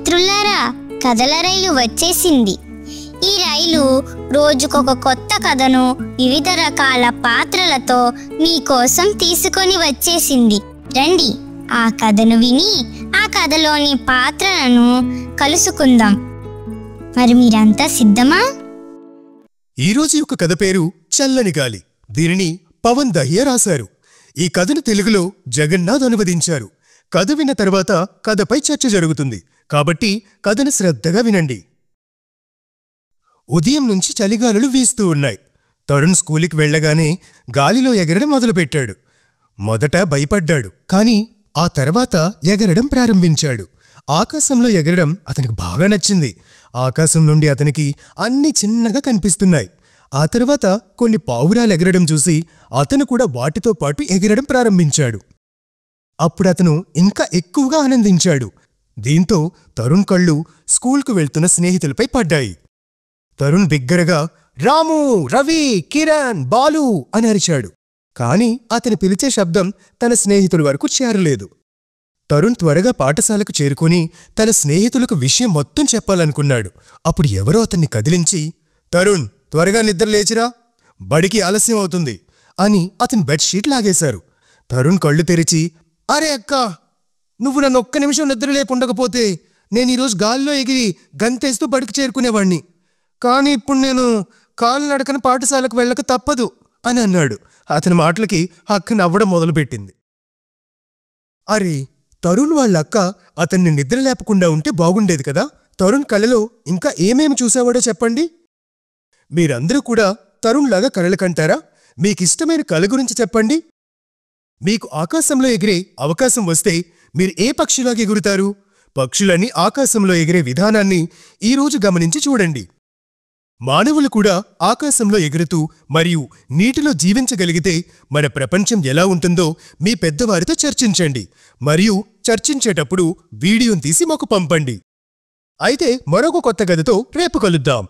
మిత్రులారా, కథల రైలు వచ్చేసింది. ఈ రైలు రోజుకొక కొత్త కథను వివిధ రకాల పాత్రలతో మీకోసం తీసుకొని వచ్చేసింది. రండి, ఆ కథను విని ఆ కథలోని పాత్రలను కలుసుకుందాం. మరి మీరంతా సిద్ధమా? ఈరోజు యొక్క కథ పేరు చల్లని గాలి. దీనిని పవన్ దహియా రాశారు. ఈ కథను తెలుగులో జగన్నాథ్ అనువదించారు. కథ విన్న తర్వాత కథపై చర్చ జరుగుతుంది, కాబట్టి కథను శ్రద్ధగా వినండి. ఉదయం నుంచి చలిగాలులు వీస్తూ ఉన్నాయి. తరుణ్ స్కూలుకి వెళ్లగానే గాలిలో ఎగరడం మొదలుపెట్టాడు. మొదట భయపడ్డాడు, కానీ ఆ తర్వాత ఎగరడం ప్రారంభించాడు. ఆకాశంలో ఎగరడం అతనికి బాగా నచ్చింది. ఆకాశం నుండి అతనికి అన్ని చిన్నగా కనిపిస్తున్నాయి. ఆ తర్వాత కొన్ని పావురాలు ఎగరడం చూసి అతను కూడా వాటితో పాటు ఎగరడం ప్రారంభించాడు. అప్పుడు అతను ఇంకా ఎక్కువగా ఆనందించాడు. దీంతో తరుణ్ కళ్ళు స్కూల్కు వెళ్తున్న స్నేహితులపై పడ్డాయి. తరుణ్ బిగ్గరగా రాము, రవి, కిరణ్, బాలు అని అరిచాడు. కాని అతని పిలిచే శబ్దం తన స్నేహితుల వరకు చేరలేదు. తరుణ్ త్వరగా పాఠశాలకు చేరుకుని తన స్నేహితులకు విషయం మొత్తం చెప్పాలనుకున్నాడు. అప్పుడు ఎవరో అతన్ని కదిలించి, తరుణ్, త్వరగా నిద్ర లేచిరా, బడికి ఆలస్యం అవుతుంది అని అతని బెడ్షీట్ లాగేశారు. తరుణ్ కళ్ళు తెరిచి, అరే అక్క, నువ్వు నన్ను ఒక్క నిమిషం నిద్ర లేపుండకపోతే నేను ఈరోజు గాల్లో ఎగిరి గంతేస్తూ బడికి చేరుకునేవాణ్ణి. కానీ ఇప్పుడు నేను కాలు నడకన పాఠశాలకు వెళ్ళక తప్పదు అని అన్నాడు. అతని మాటలకి అక్క నవ్వడం మొదలుపెట్టింది. అరే, తరుణ్ వాళ్ళ అక్క అతన్ని నిద్ర లేపకుండా ఉంటే బాగుండేది కదా. తరుణ్ కళ్ళలో ఇంకా ఏమేమి చూసేవాడో చెప్పండి. మీరందరూ కూడా తరుణ్ లాగా కలలు కంటారా? మీకిష్టమైన కళ గురించి చెప్పండి. మీకు ఆకాశంలో ఎగిరే అవకాశం వస్తే మీరు ఏ పక్షిలాగా ఎగురుతారు? పక్షులన్నీ ఆకాశంలో ఎగిరే విధానాన్ని ఈరోజు గమనించి చూడండి. మానవులు కూడా ఆకాశంలో ఎగురుతూ మరియు నీటిలో జీవించగలిగితే మన ప్రపంచం ఎలా ఉంటుందో మీ పెద్దవారితో చర్చించండి. మరియు చర్చించేటప్పుడు వీడియోను తీసి మాకు పంపండి. అయితే మరొక కొత్త కథతో రేపు కలుద్దాం.